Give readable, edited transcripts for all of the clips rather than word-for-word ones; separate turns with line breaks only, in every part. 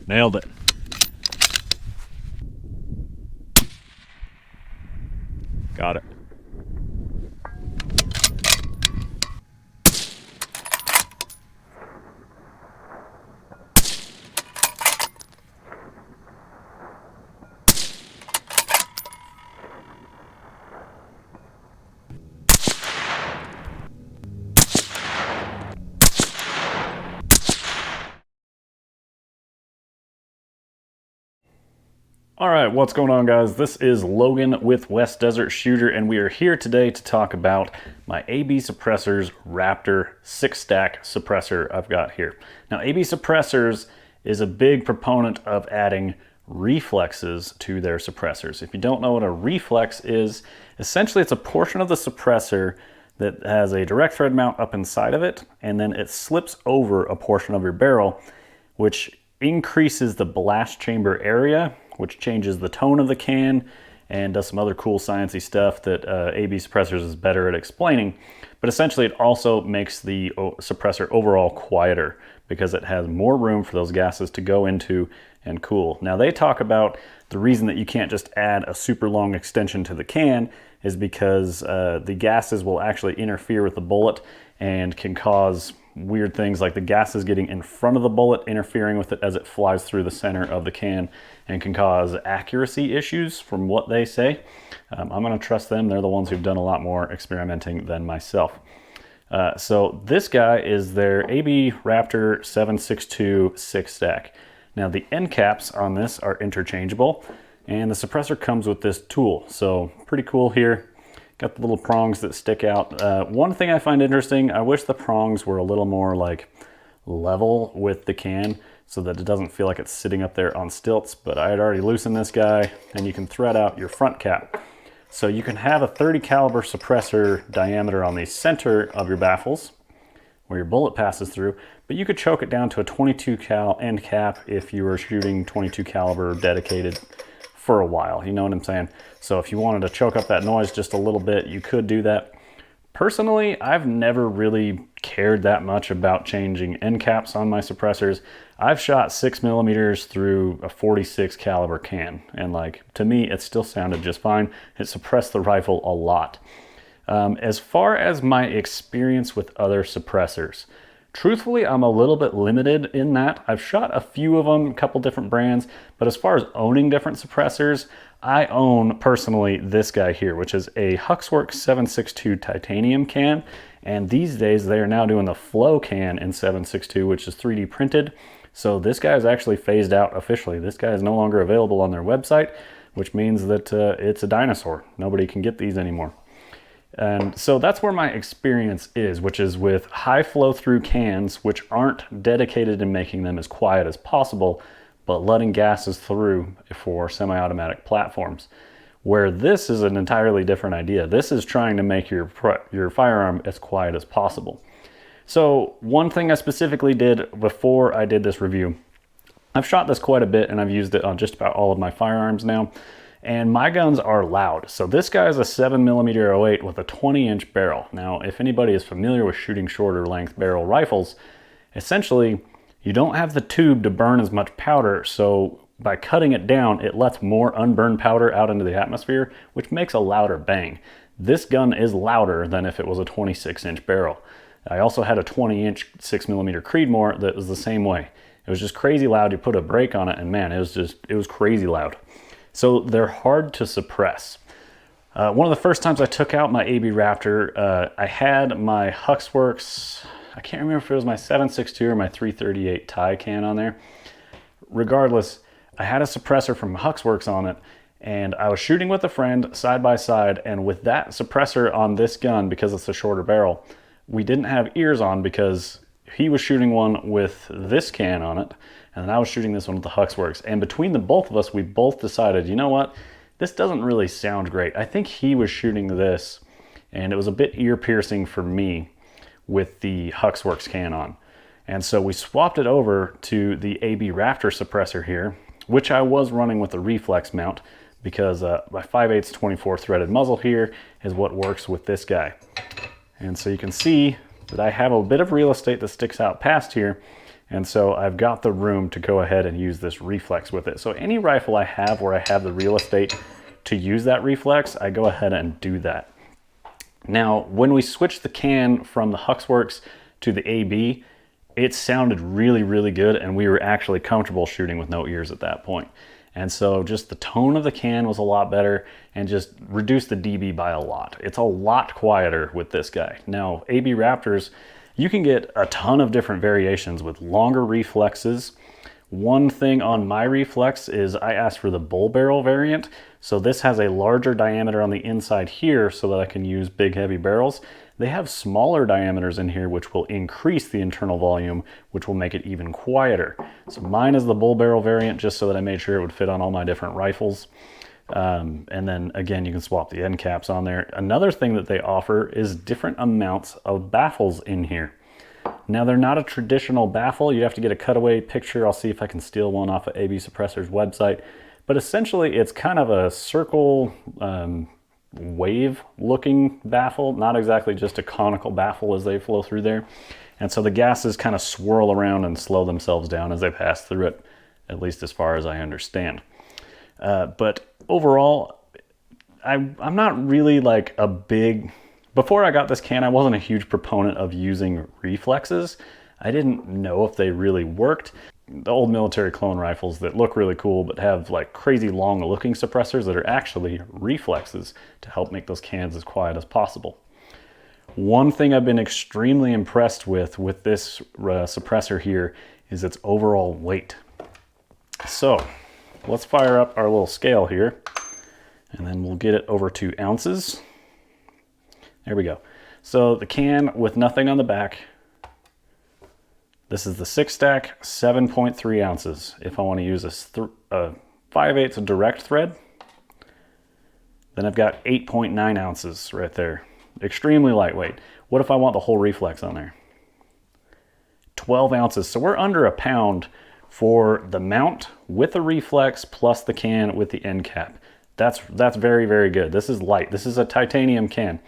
Nailed it. Got it. All right, what's going on, guys? This is Logan with West Desert Shooter, and we are here today to talk about my AB Suppressors Raptor 6-stack suppressor I've got here. Now, AB Suppressors is a big proponent of adding reflexes to their suppressors. If you don't know what a reflex is, essentially it's a portion of the suppressor that has a direct thread mount up inside of it, and then it slips over a portion of your barrel, which increases the blast chamber area, which changes the tone of the can and does some other cool sciencey stuff that AB Suppressors is better at explaining. But essentially it also makes the suppressor overall quieter because it has more room for those gases to go into and cool. Now, they talk about the reason that you can't just add a super long extension to the can is because the gases will actually interfere with the bullet and can cause weird things like the gases getting in front of the bullet, interfering with it as it flies through the center of the can, and can cause accuracy issues from what they say. I'm going to trust them. They're the ones who've done a lot more experimenting than myself. So this guy is their AB Raptor 762 6-stack. Now, the end caps on this are interchangeable, and the suppressor comes with this tool. So pretty cool here. Got the little prongs that stick out. One thing I find interesting, I wish the prongs were a little more like level with the can so that it doesn't feel like it's sitting up there on stilts, but I had already loosened this guy, and you can thread out your front cap. So you can have a 30 caliber suppressor diameter on the center of your baffles where your bullet passes through, but you could choke it down to a 22 cal end cap if you were shooting 22 caliber dedicated for a while, you know what I'm saying? So if you wanted to choke up that noise just a little bit, you could do that. Personally, I've never really cared that much about changing end caps on my suppressors. I've shot 6mm through a 46 caliber can, and like, to me, it still sounded just fine. It suppressed the rifle a lot. As far as my experience with other suppressors, truthfully, I'm a little bit limited in that. I've shot a few of them, a couple different brands, but as far as owning different suppressors, I own personally this guy here, which is a Huxworks 762 titanium can. And these days they are now doing the flow can in 762, which is 3D printed. So this guy is actually phased out officially. This guy is no longer available on their website, which means that it's a dinosaur. Nobody can get these anymore. And so that's where my experience is, which is with high flow through cans, which aren't dedicated in making them as quiet as possible, but letting gases through for semi-automatic platforms. Where this is an entirely different idea. This is trying to make your firearm as quiet as possible. So one thing I specifically did before I did this review, I've shot this quite a bit and I've used it on just about all of my firearms now. And my guns are loud. So this guy is a 7mm 08 with a 20-inch barrel. Now, if anybody is familiar with shooting shorter length barrel rifles, essentially you don't have the tube to burn as much powder. So by cutting it down, it lets more unburned powder out into the atmosphere, which makes a louder bang. This gun is louder than if it was a 26-inch barrel. I also had a 20-inch 6mm Creedmoor that was the same way. It was just crazy loud. You put a brake on it and man, it was crazy loud. So they're hard to suppress. One of the first times I took out my AB Raptor, I had my Huxworks, I can't remember if it was my 762 or my 338 tie can on there. Regardless, I had a suppressor from Huxworks on it, and I was shooting with a friend side by side, and with that suppressor on this gun, because it's a shorter barrel, we didn't have ears on because he was shooting one with this can on it, and then I was shooting this one with the Huxworks. And between the both of us, we both decided, you know what? This doesn't really sound great. I think he was shooting this, and it was a bit ear-piercing for me with the Huxworks can on. And so we swapped it over to the AB Raptor suppressor here, which I was running with the reflex mount because my 5/8 24 threaded muzzle here is what works with this guy. And so you can see that I have a bit of real estate that sticks out past here, And so I've got the room to go ahead and use this reflex with it. So any rifle I have where I have the real estate to use that reflex, I go ahead and do that. Now, when we switched the can from the Huxworks to the AB, it sounded really, really good, and we were actually comfortable shooting with no ears at that point. And so just the tone of the can was a lot better and just reduced the dB by a lot. It's a lot quieter with this guy. Now, AB Raptors, you can get a ton of different variations with longer reflexes. One thing on my reflex is I asked for the bull barrel variant. So this has a larger diameter on the inside here so that I can use big heavy barrels. They have smaller diameters in here which will increase the internal volume, which will make it even quieter. So mine is the bull barrel variant just so that I made sure it would fit on all my different rifles. And then again, you can swap the end caps on there. Another thing that they offer is different amounts of baffles in here. Now they're not a traditional baffle. You have to get a cutaway picture. I'll see if I can steal one off of AB Suppressor's website. But essentially it's kind of a circle wave looking baffle, not exactly just a conical baffle as they flow through there. And so the gases kind of swirl around and slow themselves down as they pass through it, at least as far as I understand. But overall, I'm not really like a big... Before I got this can, I wasn't a huge proponent of using reflexes. I didn't know if they really worked. The old military clone rifles that look really cool but have like crazy long looking suppressors that are actually reflexes to help make those cans as quiet as possible. One thing I've been extremely impressed with this suppressor here is its overall weight. So let's fire up our little scale here and then we'll get it over to ounces. There we go. So the can with nothing on the back, this is the 6-stack, 7.3 ounces. If I want to use a 5/8 direct thread, then I've got 8.9 ounces right there. Extremely lightweight. What if I want the whole reflex on there? 12 ounces. So we're under a pound for the mount with the reflex plus the can with the end cap. That's very, very good. This is light. This is a titanium can.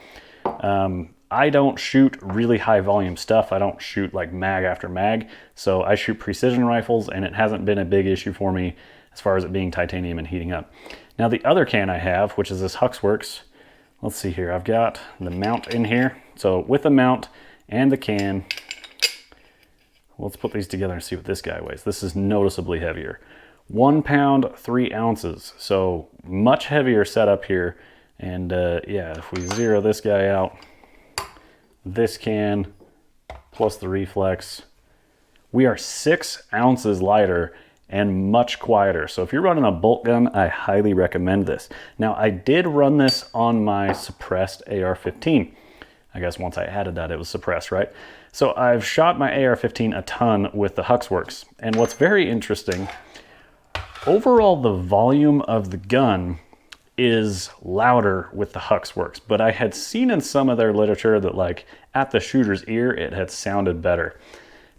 I don't shoot really high volume stuff. I don't shoot like mag after mag. So I shoot precision rifles and it hasn't been a big issue for me as far as it being titanium and heating up. Now the other can I have, which is this Huxworks, let's see here. I've got the mount in here. So with the mount and the can, let's put these together and see what this guy weighs. This is noticeably heavier. 1 pound, 3 ounces. So much heavier setup here. And yeah, if we zero this guy out, this can plus the reflex, we are 6 ounces lighter and much quieter. So if you're running a bolt gun, I highly recommend this. Now I did run this on my suppressed AR-15. I guess once I added that, it was suppressed, right? So I've shot my AR-15 a ton with the Huxworks. And what's very interesting, overall the volume of the gun is louder with the Huxworks, but I had seen in some of their literature that like at the shooter's ear, it had sounded better.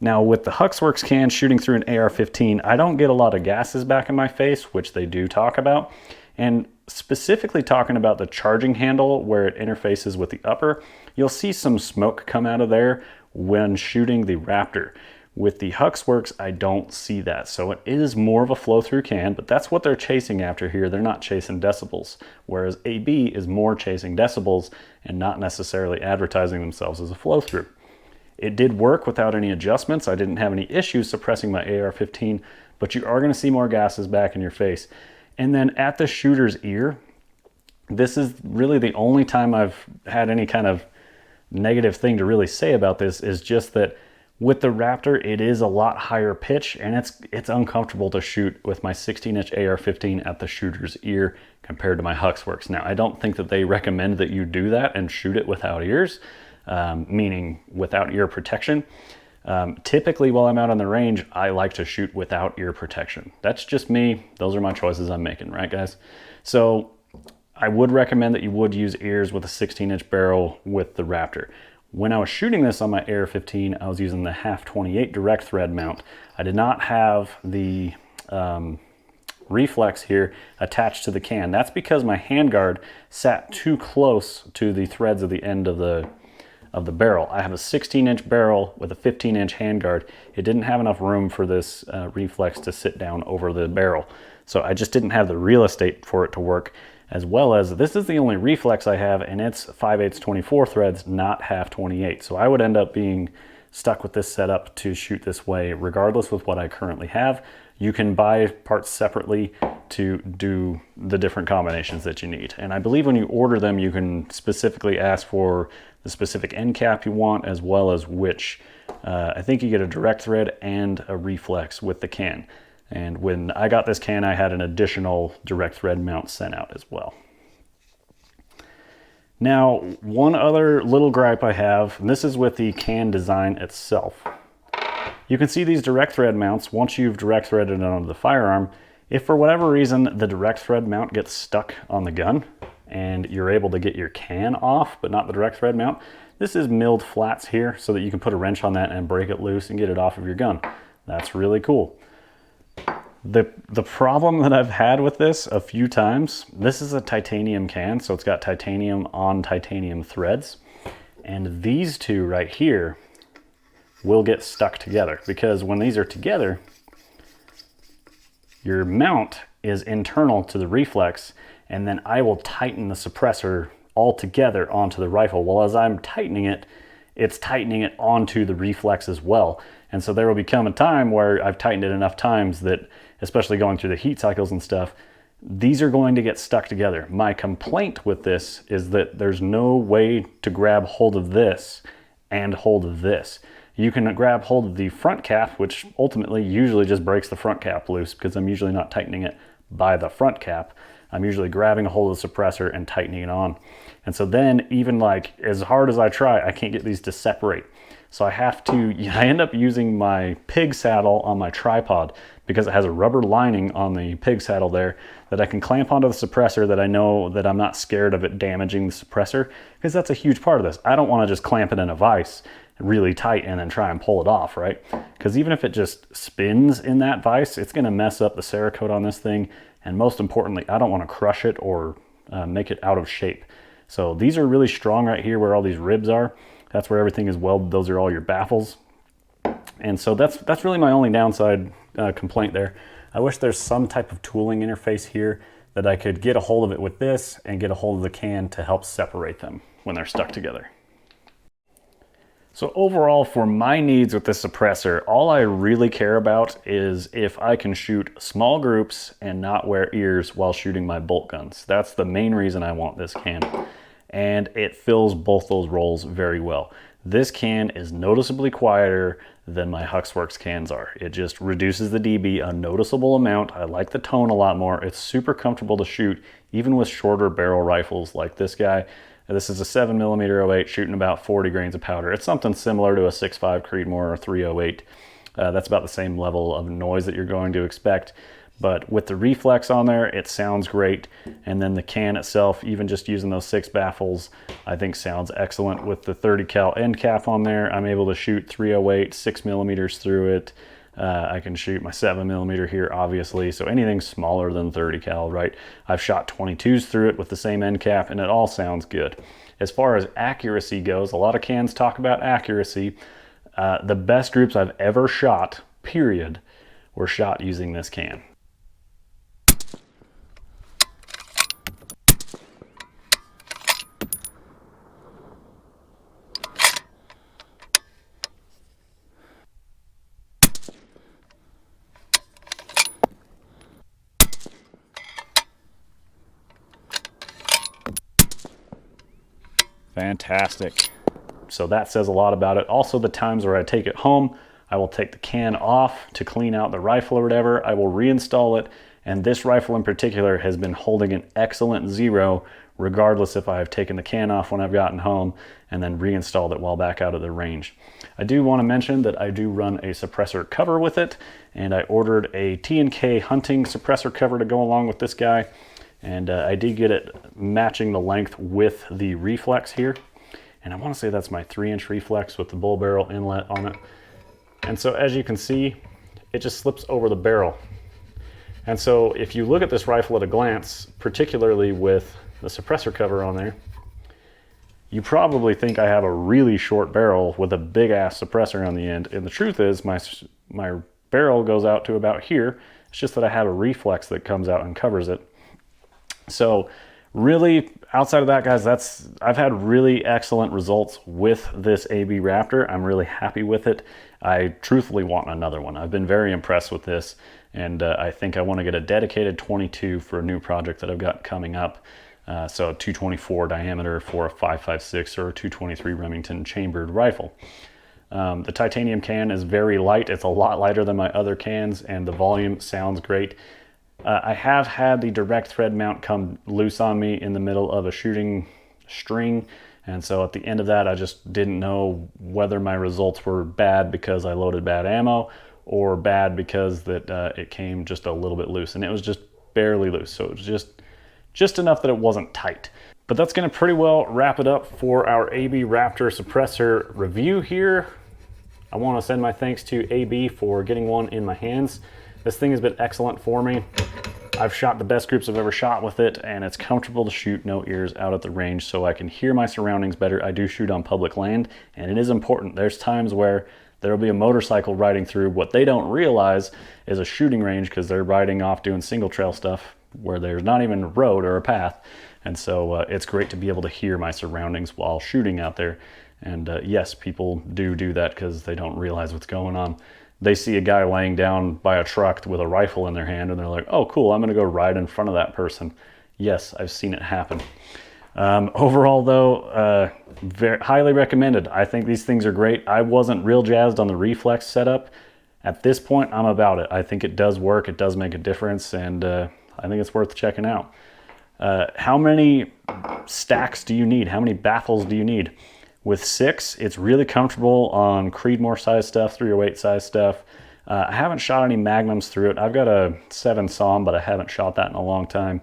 Now with the Huxworks can shooting through an AR-15, I don't get a lot of gases back in my face, which they do talk about. And specifically talking about the charging handle where it interfaces with the upper, you'll see some smoke come out of there when shooting the Raptor. With the Huxworks, I don't see that. So it is more of a flow-through can, but that's what they're chasing after here. They're not chasing decibels, whereas AB is more chasing decibels and not necessarily advertising themselves as a flow-through. It did work without any adjustments. I didn't have any issues suppressing my AR-15, but you are going to see more gases back in your face. And then at the shooter's ear, this is really the only time I've had any kind of negative thing to really say about this, is just that with the Raptor, it is a lot higher pitch and it's uncomfortable to shoot with my 16-inch AR-15 at the shooter's ear compared to my Huxworks. Now, I don't think that they recommend that you do that and shoot it without ears, meaning without ear protection. Typically, while I'm out on the range, I like to shoot without ear protection. That's just me. Those are my choices I'm making, right, guys? So I would recommend that you would use ears with a 16-inch barrel with the Raptor. When I was shooting this on my AR-15, I was using the 1/28 direct thread mount. I did not have the reflex here attached to the can. That's because my handguard sat too close to the threads at the end of the of the barrel. I have a 16-inch barrel with a 15-inch handguard. It didn't have enough room for this reflex to sit down over the barrel. So I just didn't have the real estate for it to work, as well as this is the only reflex I have, and it's 5/8 24 threads, not half 28. So I would end up being stuck with this setup to shoot this way regardless with what I currently have. You can buy parts separately to do the different combinations that you need. And I believe when you order them, you can specifically ask for the specific end cap you want, as well as which, I think you get a direct thread and a reflex with the can. And when I got this can, I had an additional direct thread mount sent out as well. Now, one other little gripe I have, and this is with the can design itself. You can see these direct thread mounts, once you've direct threaded it onto the firearm, if for whatever reason the direct thread mount gets stuck on the gun and you're able to get your can off, but not the direct thread mount, this is milled flats here so that you can put a wrench on that and break it loose and get it off of your gun. That's really cool. The problem that I've had with this a few times, this is a titanium can, so it's got titanium on titanium threads, and these two right here will get stuck together, because when these are together, your mount is internal to the reflex, and then I will tighten the suppressor all together onto the rifle. Well, as I'm tightening it, it's tightening it onto the reflex as well. And so there will become a time where I've tightened it enough times that, especially going through the heat cycles and stuff, these are going to get stuck together. My complaint with this is that there's no way to grab hold of this and hold of this. You can grab hold of the front cap, which ultimately usually just breaks the front cap loose, because I'm usually not tightening it by the front cap. I'm usually grabbing a hold of the suppressor and tightening it on. And so then, even like as hard as I try, I can't get these to separate. So I end up using my pig saddle on my tripod, because it has a rubber lining on the pig saddle there that I can clamp onto the suppressor, that I know that I'm not scared of it damaging the suppressor, because that's a huge part of this. I don't want to just clamp it in a vise really tight and then try and pull it off, right? Because even if it just spins in that vise, it's going to mess up the Cerakote on this thing. And most importantly, I don't want to crush it or make it out of shape. So these are really strong right here where all these ribs are. That's where everything is welded. Those are all your baffles. And so that's really my only downside complaint there. I wish there's some type of tooling interface here that I could get a hold of it with this and get a hold of the can to help separate them when they're stuck together. So overall, for my needs with this suppressor, all I really care about is if I can shoot small groups and not wear ears while shooting my bolt guns. That's the main reason I want this can. And it fills both those roles very well. This can is noticeably quieter than my Huxworks cans are. It just reduces the dB a noticeable amount. I like the tone a lot more. It's super comfortable to shoot, even with shorter barrel rifles like this guy. This is a 7mm 08 shooting about 40 grains of powder. It's something similar to a 6.5 Creedmoor or 308. That's about the same level of noise that you're going to expect. But with the reflex on there, it sounds great. And then the can itself, even just using those 6 baffles, I think sounds excellent. With the 30 cal end cap on there, I'm able to shoot 308, 6mm through it. I can shoot my 7mm here, obviously, so anything smaller than 30 cal, right? I've shot 22s through it with the same end cap, and it all sounds good. As far as accuracy goes, a lot of cans talk about accuracy. The best groups I've ever shot, period, were shot using this can. Fantastic. So that says a lot about it. Also, the times where I take it home, I will take the can off to clean out the rifle or whatever. I will reinstall it. And this rifle in particular has been holding an excellent 0, regardless if I've taken the can off when I've gotten home and then reinstalled it while back out of the range. I do want to mention that I do run a suppressor cover with it, and I ordered a T&K hunting suppressor cover to go along with this guy. And I did get it matching the length with the reflex here. And I want to say that's my 3-inch reflex with the bull barrel inlet on it. And so as you can see, it just slips over the barrel. And so if you look at this rifle at a glance, particularly with the suppressor cover on there, you probably think I have a really short barrel with a big ass suppressor on the end. And the truth is my barrel goes out to about here. It's just that I have a reflex that comes out and covers it. So really, outside of that, guys, I've had really excellent results with this AB Raptor. I'm really happy with it. I truthfully want another one. I've been very impressed with this, and I think I want to get a dedicated 22 for a new project that I've got coming up. So 224 diameter for a 5.56 or a 223 Remington chambered rifle. The titanium can is very light. It's a lot lighter than my other cans, and the volume sounds great. I have had the direct thread mount come loose on me in the middle of a shooting string, and so at the end of that I just didn't know whether my results were bad because I loaded bad ammo or bad because that it came just a little bit loose, and it was just barely loose, so it was just enough that it wasn't tight. But that's going to pretty well wrap it up for our AB Raptor suppressor review here. I want to send my thanks to AB for getting one in my hands. This thing has been excellent for me. I've shot the best groups I've ever shot with it, and it's comfortable to shoot no ears out at the range so I can hear my surroundings better. I do shoot on public land, and it is important. There's times where there'll be a motorcycle riding through. What they don't realize is a shooting range, because they're riding off doing single trail stuff where there's not even a road or a path. And so it's great to be able to hear my surroundings while shooting out there. And yes, people do that because they don't realize what's going on. They see a guy laying down by a truck with a rifle in their hand, and they're like, oh cool, I'm gonna go ride in front of that person. Yes, I've seen it happen. Overall though, very highly recommended. I think these things are great. I wasn't real jazzed on the reflex setup. At this point, I'm about it. I think it does work, it does make a difference, and I think it's worth checking out. How many stacks do you need? How many baffles do you need? With 6, it's really comfortable on Creedmoor size stuff, 308 size stuff. I haven't shot any magnums through it. I've got a 7 SAUM, but I haven't shot that in a long time.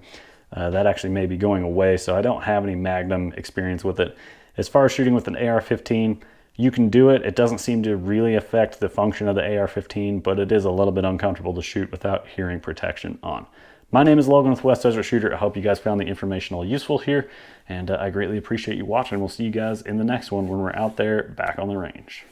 That actually may be going away, so I don't have any magnum experience with it. As far as shooting with an AR-15, you can do it. It doesn't seem to really affect the function of the AR-15, but it is a little bit uncomfortable to shoot without hearing protection on. My name is Logan with West Desert Shooter. I hope you guys found the information all useful here, and I greatly appreciate you watching. We'll see you guys in the next one when we're out there back on the range.